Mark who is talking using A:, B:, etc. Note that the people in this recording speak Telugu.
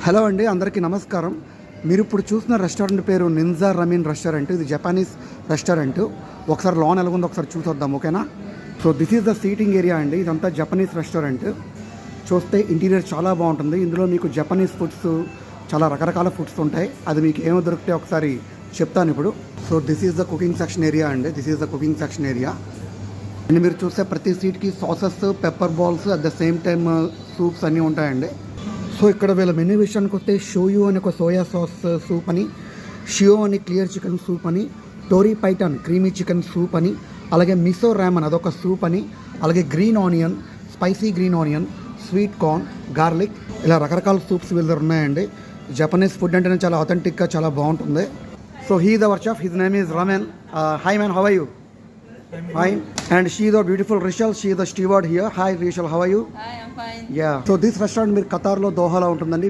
A: హలో అండి, అందరికీ నమస్కారం. మీరు ఇప్పుడు చూసిన రెస్టారెంట్ పేరు నింజా రమీన్ రెస్టారెంట్. ఇది జపానీస్ రెస్టారెంట్. ఒకసారి లోన్ ఎలాగుందో ఒకసారి చూసొద్దాం, ఓకేనా? So this is the seating area అండి. ఇదంతా జపనీస్ రెస్టారెంట్. చూస్తే ఇంటీరియర్ చాలా బాగుంటుంది. ఇందులో మీకు జపనీస్ ఫుడ్స్, చాలా రకరకాల ఫుడ్స్ ఉంటాయి. అది మీకు ఏమో దొరికితే ఒకసారి చెప్తాను ఇప్పుడు. So this is the cooking section area అండి. This is the cooking section area. And మీరు చూస్తే ప్రతి సీట్కి sauces, pepper balls, at the same time soups అన్నీ ఉంటాయండి. సో ఇక్కడ వీళ్ళ మెనూ విషయానికి వస్తే షోయు అని ఒక సోయా సాస్ సూప్ అని, షియో అని క్లియర్ చికెన్ సూప్ అని, టోరీ పైటాన్ క్రీమీ చికెన్ సూప్ అని, అలాగే మిసో ర్యామన్ అదొక సూప్ అని, అలాగే green onion, spicy green onion, sweet corn, garlic, ఇలా రకరకాల సూప్స్ వీళ్ళ దగ్గర ఉన్నాయండి. జపనీస్ ఫుడ్ అంటేనే చాలా అథెంటిక్గా చాలా బాగుంటుంది. So he is our chef. His name is Ramen. Hi man, how are you? Fine. And she is a beautiful Rishal. She is the steward here. Hi Rishal, how are you?
B: Hi, I'm fine.
A: Yeah. So this restaurant మీరు ఖతార్లో దోహాలో ఉంటుందండి.